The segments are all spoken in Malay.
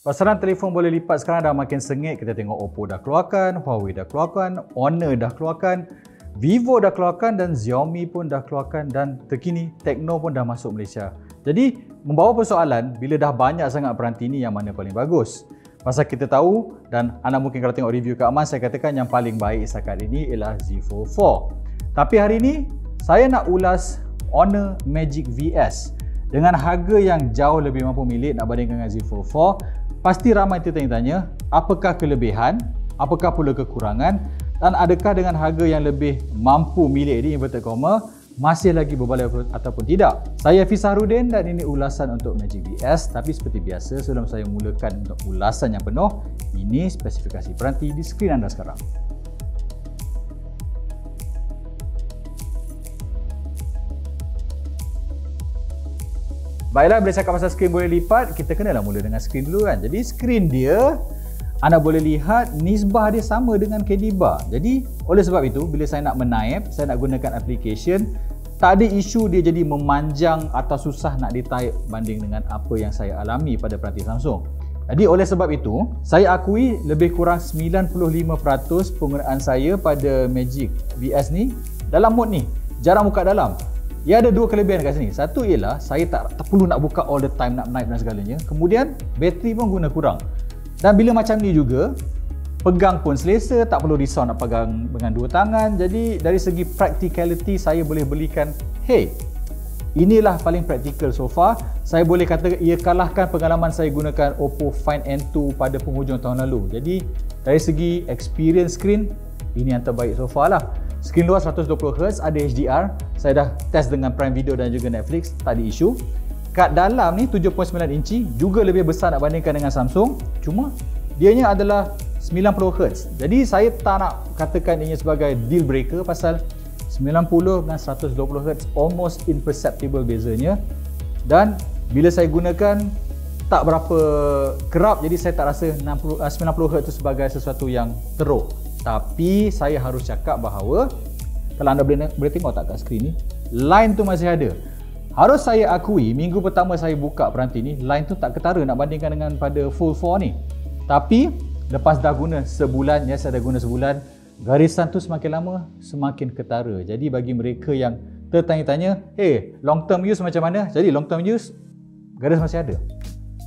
Pasaran telefon boleh lipat sekarang dah makin sengit. Kita tengok Oppo dah keluarkan, Huawei dah keluarkan, Honor dah keluarkan, Vivo dah keluarkan dan Xiaomi pun dah keluarkan dan terkini Tecno pun dah masuk Malaysia. Jadi membawa persoalan bila dah banyak sangat peranti ni yang mana paling bagus. Pasal kita tahu dan anda mungkin kalau tengok review Kak Aman, saya katakan yang paling baik setakat ini ialah Z Fold 4. Tapi hari ini saya nak ulas Honor Magic VS dengan harga yang jauh lebih mampu milik nak bandingkan dengan Z Fold 4. Pasti ramai tertanya-tanya, apakah kelebihan, apakah pula kekurangan dan adakah dengan harga yang lebih mampu milik ini inverted comma masih lagi berbaloi ataupun tidak. Saya Hafiz Saharudin dan ini ulasan untuk Magic VS. Tapi seperti biasa, sebelum saya mulakan untuk ulasan yang penuh, ini spesifikasi peranti di skrin anda sekarang. Baiklah, bila cakap pasal skrin boleh lipat, kita kenalah mula dengan skrin dulu kan. Jadi skrin dia, anda boleh lihat nisbah dia sama dengan candy bar. Jadi oleh sebab itu, bila saya nak menaip, saya nak gunakan application, tak ada isu dia jadi memanjang atau susah nak ditaip banding dengan apa yang saya alami pada peranti Samsung. Jadi oleh sebab itu, saya akui lebih kurang 95% penggunaan saya pada Magic VS ni dalam mode ni, jarang buka dalam. Ia ada dua kelebihan kat sini. Satu ialah saya tak perlu nak buka all the time, nak naik dan segalanya. Kemudian bateri pun guna kurang. Dan bila macam ni juga, pegang pun selesa, tak perlu risau nak pegang dengan dua tangan. Jadi dari segi practicality saya boleh belikan, hey, inilah paling practical so far. Saya boleh kata ia kalahkan pengalaman saya gunakan Oppo Find N2 pada penghujung tahun lalu. Jadi dari segi experience screen, ini yang terbaik so far lah. Skrin luar 120Hz, ada HDR. Saya dah test dengan Prime Video dan juga Netflix, tak ada isu. Kat dalam ni 7.9 inci, juga lebih besar nak bandingkan dengan Samsung. Cuma dianya adalah 90Hz. Jadi saya tak nak katakan ini sebagai deal breaker pasal 90 dan 120Hz almost imperceptible bezanya. Dan bila saya gunakan tak berapa kerap, jadi saya tak rasa 90Hz itu sebagai sesuatu yang teruk. Tapi saya harus cakap bahawa kalau anda boleh tengok tak kat skrin ni, line tu masih ada. Harus saya akui, minggu pertama saya buka peranti ni, line tu tak ketara nak bandingkan dengan pada Fold 4 ni. Tapi lepas dah guna sebulan, ya saya dah guna sebulan, garisan tu semakin lama semakin ketara. Jadi bagi mereka yang tertanya-tanya, hey, long term use macam mana? Jadi long term use, garis masih ada.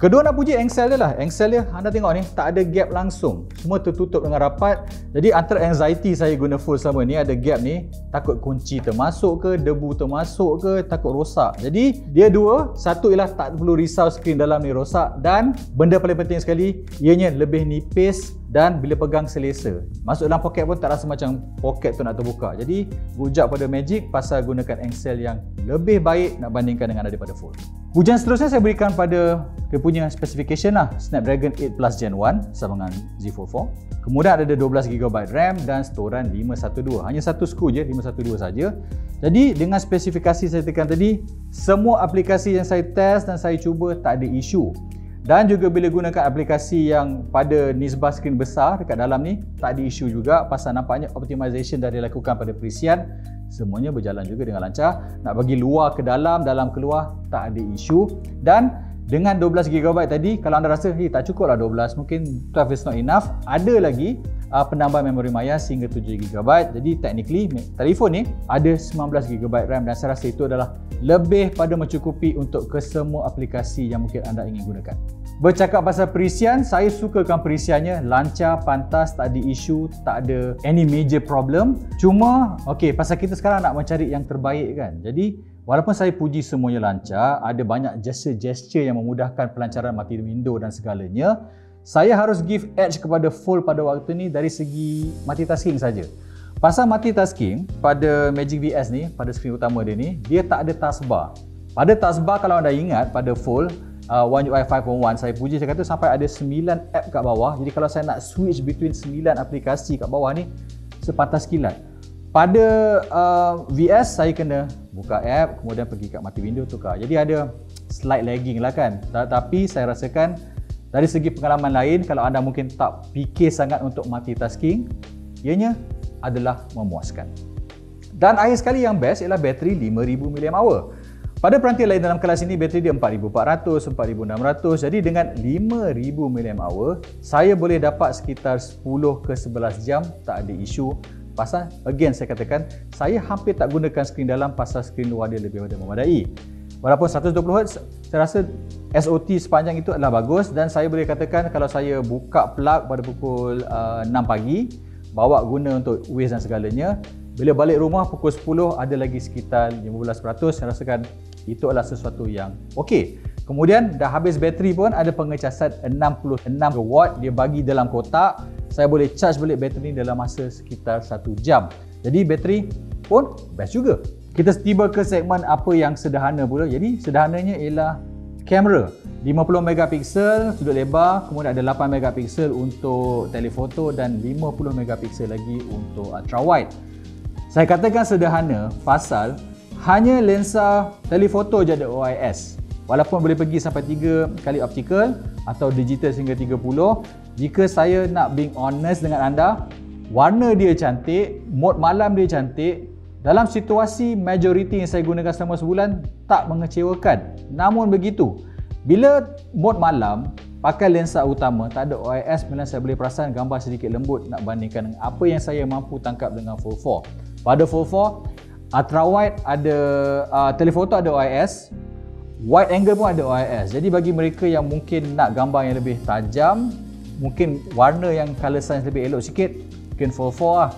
Kedua nak puji engsel dia lah. Engsel dia anda tengok ni tak ada gap langsung. Semua tertutup dengan rapat. Jadi antara anxiety saya guna Fold selama ni ada gap ni. Takut kunci termasuk ke, debu termasuk ke, takut rosak. Jadi dia dua. Satu ialah tak perlu risau skrin dalam ni rosak. Dan benda paling penting sekali, ianya lebih nipis dan bila pegang selesa. Masuk dalam poket pun tak rasa macam poket tu nak terbuka. Jadi rujak pada Magic pasal gunakan engsel yang lebih baik nak bandingkan dengan daripada Fold. Pujian seterusnya saya berikan pada dia punya specification lah, Snapdragon 8 Plus Gen 1 sama dengan Z Fold 4. Kemudian ada 12GB RAM dan storan 512. Hanya satu skru je, 512 saja. Jadi dengan spesifikasi saya tekan tadi, semua aplikasi yang saya test dan saya cuba tak ada isu. Dan juga bila gunakan aplikasi yang pada nisbah skrin besar dekat dalam ni, tak ada isu juga pasal nampaknya optimization dah dilakukan pada perisian. Semuanya berjalan juga dengan lancar. Nak bagi luar ke dalam, dalam keluar, tak ada isu. Dan dengan 12GB tadi, kalau anda rasa tak cukup lah 12, mungkin 12 is not enough, ada lagi penambahan memori maya sehingga 7GB. Jadi technically telefon ni ada 19GB RAM dan saya rasa itu adalah lebih pada mencukupi untuk kesemua aplikasi yang mungkin anda ingin gunakan. Bercakap pasal perisian, saya sukakan perisiannya lancar, pantas, tak ada isu, tak ada any major problem. Cuma okey, pasal kita sekarang nak mencari yang terbaik kan. Jadi walaupun saya puji semuanya lancar, ada banyak gesture-gesture yang memudahkan pelancaran mati window dan segalanya, saya harus give edge kepada Fold pada waktu ni dari segi multitasking saja. Pasal multitasking pada Magic VS ni, pada skrin utama dia ni, dia tak ada taskbar. Pada taskbar kalau anda ingat pada Fold One UI 5.1, saya puji, saya kata sampai ada 9 app kat bawah. Jadi kalau saya nak switch between 9 aplikasi kat bawah ni, sepantas kilat. Pada VS saya kena buka app, kemudian pergi kat mati window tukar. Jadi ada slight lagging lah kan. Tapi saya rasakan dari segi pengalaman lain, kalau anda mungkin tak fikir sangat untuk multitasking, ianya adalah memuaskan. Dan akhir sekali yang best ialah bateri 5000 mAh. Pada peranti lain dalam kelas ini, bateri dia 4400, 4600. Jadi dengan 5000 mAh, saya boleh dapat sekitar 10 ke 11 jam, tak ada isu. Pasal, again saya katakan, saya hampir tak gunakan skrin dalam pasal skrin luar dia lebih memadai. Walaupun 120Hz, saya rasa SOT sepanjang itu adalah bagus dan saya boleh katakan kalau saya buka plug pada pukul 6 pagi, bawa guna untuk waste dan segalanya, bila balik rumah pukul 10 ada lagi sekitar 15%, saya rasakan itu adalah sesuatu yang okey. Kemudian dah habis bateri pun ada pengecasan 66 watt dia bagi dalam kotak. Saya boleh charge balik bateri ni dalam masa sekitar 1 jam. Jadi bateri pun best juga. Kita tiba ke segmen apa yang sederhana pula. Jadi sederhananya ialah kamera. 50 megapiksel sudut lebar, kemudian ada 8 megapiksel untuk telefoto dan 50 megapiksel lagi untuk ultra wide. Saya katakan sederhana pasal hanya lensa telefoto je ada OIS. Walaupun boleh pergi sampai 3 kali optical atau digital sehingga 30. Jika saya nak being honest dengan anda, warna dia cantik, mode malam dia cantik. Dalam situasi majoriti yang saya gunakan selama sebulan, tak mengecewakan. Namun begitu, bila mode malam, pakai lensa utama, tak ada OIS, memang saya boleh perasan gambar sedikit lembut nak bandingkan dengan apa yang saya mampu tangkap dengan 4.4. Pada 4.4, ultra wide ada telefoto ada OIS, wide angle pun ada OIS. Jadi bagi mereka yang mungkin nak gambar yang lebih tajam, mungkin warna yang color science lebih elok sikit, mungkin 4.4 lah.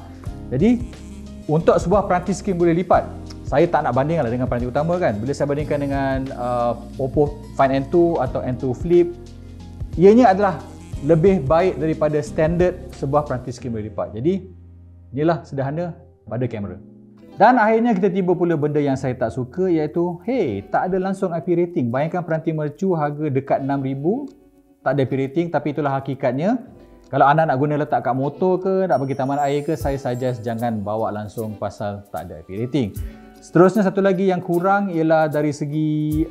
Jadi untuk sebuah peranti skrin boleh lipat, saya tak nak bandingkan dengan peranti utama kan. Bila saya bandingkan dengan Oppo Find N2 atau N2 Flip, ianya adalah lebih baik daripada standard sebuah peranti skrin boleh lipat. Jadi inilah sederhana pada kamera. Dan akhirnya kita tiba pula benda yang saya tak suka, iaitu tak ada langsung IP rating. Bayangkan peranti mercu harga dekat 6,000, tak ada IP rating, tapi itulah hakikatnya. Kalau anda nak guna letak kat motor ke, nak pergi taman air ke, saya suggest jangan bawa langsung pasal tak ada IP rating. Seterusnya satu lagi yang kurang ialah dari segi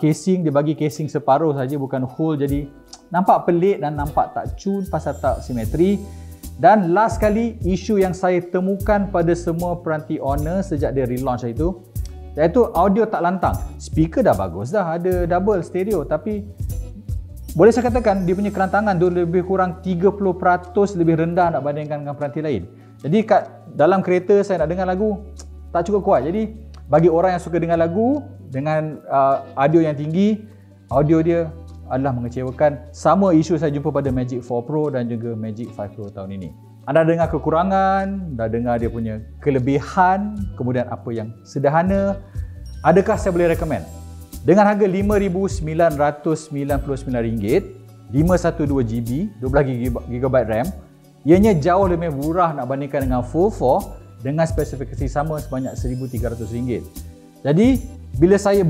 casing. Dia bagi casing separuh saja, bukan whole, jadi nampak pelik dan nampak tak cun pasal tak simetri. Dan last kali, isu yang saya temukan pada semua peranti Honor sejak dia relaunch itu, iaitu audio tak lantang. Speaker dah bagus dah, ada double stereo, tapi boleh saya katakan dia punya kerantangan tu lebih kurang 30% lebih rendah nak bandingkan dengan peranti lain. Jadi kat dalam kereta saya nak dengar lagu, tak cukup kuat. Jadi bagi orang yang suka dengar lagu dengan audio yang tinggi, audio dia adalah mengecewakan. Sama isu saya jumpa pada Magic 4 Pro dan juga Magic 5 Pro tahun ini. Anda dengar kekurangan, dah dengar dia punya kelebihan, kemudian apa yang sederhana. Adakah saya boleh recommend? Dengan harga RM5,999, 512GB, 12GB RAM, ianya jauh lebih murah nak bandingkan dengan 4.4 dengan spesifikasi sama sebanyak RM1,300. Jadi, bila saya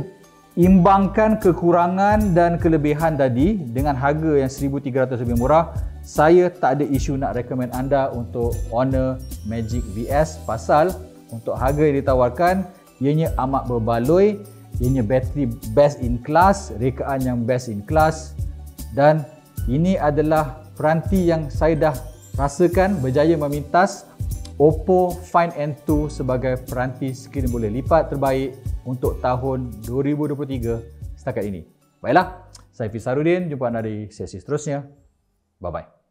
imbangkan kekurangan dan kelebihan tadi dengan harga yang RM1,300 lebih murah, saya tak ada isu nak recommend anda untuk Honor Magic VS pasal untuk harga yang ditawarkan, ianya amat berbaloi, ianya bateri best in class, rekaan yang best in class, dan ini adalah peranti yang saya dah rasakan berjaya memintas Oppo Find N2 sebagai peranti skrin boleh lipat terbaik untuk tahun 2023 setakat ini. Baiklah, saya Fisarudin, jumpa anda di sesi seterusnya. Bye-bye.